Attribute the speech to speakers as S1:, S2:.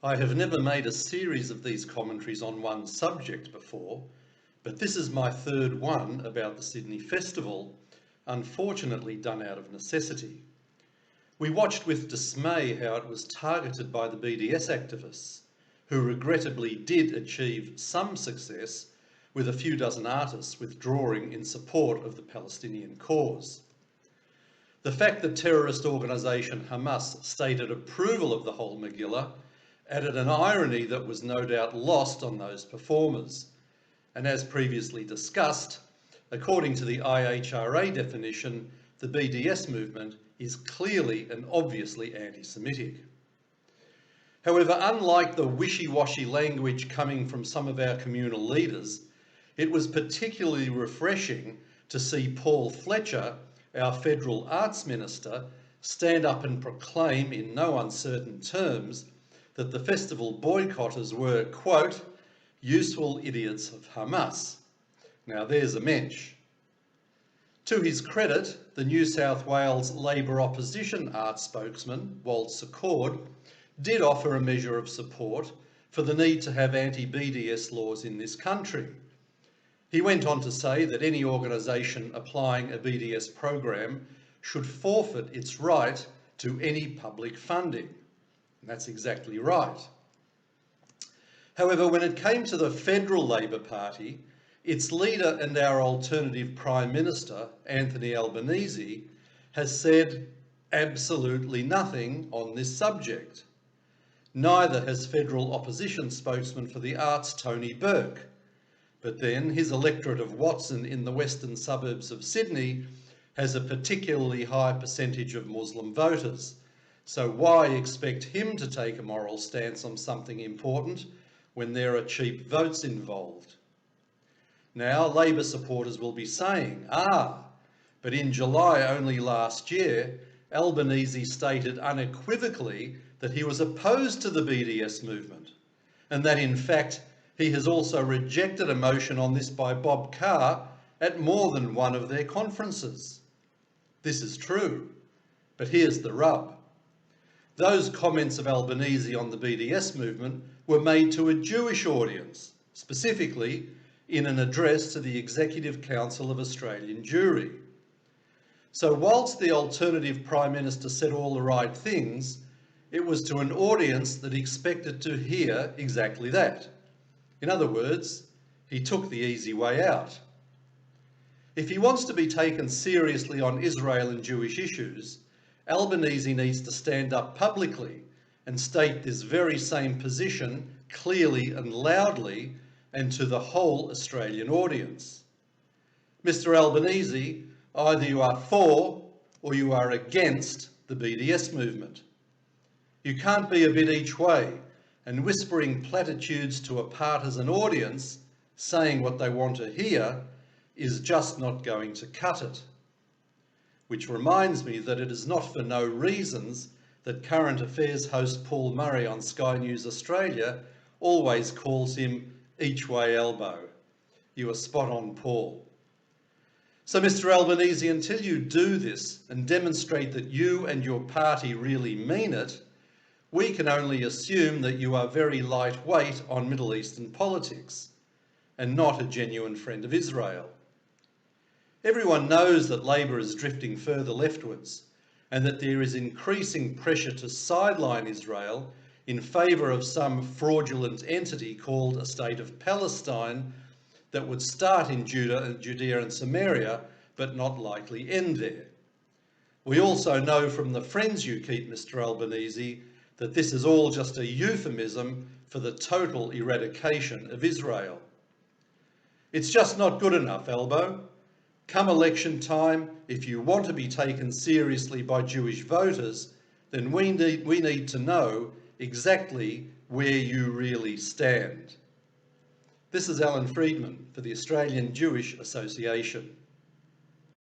S1: I have never made a series of these commentaries on one subject before, but this is my third one about the Sydney Festival, unfortunately done out of necessity. We watched with dismay how it was targeted by the BDS activists, who regrettably did achieve some success with a few dozen artists withdrawing in support of the Palestinian cause. The fact that terrorist organisation Hamas stated approval of the whole Megillah added an irony that was no doubt lost on those performers. And as previously discussed, according to the IHRA definition, the BDS movement is clearly and obviously anti-Semitic. However, unlike the wishy-washy language coming from some of our communal leaders, it was particularly refreshing to see Paul Fletcher, our Federal Arts Minister, stand up and proclaim in no uncertain terms that the festival boycotters were, quote, useful idiots of Hamas. Now there's a mensch. To his credit, the New South Wales Labor opposition arts spokesman, Walt Secord, did offer a measure of support for the need to have anti-BDS laws in this country. He went on to say that any organisation applying a BDS program should forfeit its right to any public funding. And that's exactly right. However, when it came to the Federal Labor Party, its leader and our alternative Prime Minister, Anthony Albanese, has said absolutely nothing on this subject. Neither has Federal Opposition spokesman for the arts, Tony Burke. But then his electorate of Watson in the western suburbs of Sydney has a particularly high percentage of Muslim voters. So why expect him to take a moral stance on something important when there are cheap votes involved? Now, Labor supporters will be saying, but in July only last year, Albanese stated unequivocally that he was opposed to the BDS movement, and that in fact he has also rejected a motion on this by Bob Carr at more than one of their conferences. This is true, but here's the rub. Those comments of Albanese on the BDS movement were made to a Jewish audience, specifically in an address to the Executive Council of Australian Jewry. So whilst the alternative Prime Minister said all the right things, it was to an audience that expected to hear exactly that. In other words, he took the easy way out. If he wants to be taken seriously on Israel and Jewish issues, Albanese needs to stand up publicly and state this very same position clearly and loudly and to the whole Australian audience. Mr. Albanese, either you are for or you are against the BDS movement. You can't be a bit each way and whispering platitudes to a partisan audience saying what they want to hear is just not going to cut it. Which reminds me that it is not for no reasons that current affairs host Paul Murray on Sky News Australia always calls him each way Albo. You are spot on, Paul. So Mr. Albanese, until you do this and demonstrate that you and your party really mean it, we can only assume that you are very lightweight on Middle Eastern politics and not a genuine friend of Israel. Everyone knows that Labor is drifting further leftwards and that there is increasing pressure to sideline Israel in favour of some fraudulent entity called a State of Palestine that would start in Judea and Samaria, but not likely end there. We also know from the friends you keep, Mr. Albanese, that this is all just a euphemism for the total eradication of Israel. It's just not good enough, Albo. Come election time, if you want to be taken seriously by Jewish voters, then we need to know exactly where you really stand. This is Alan Freedman for the Australian Jewish Association.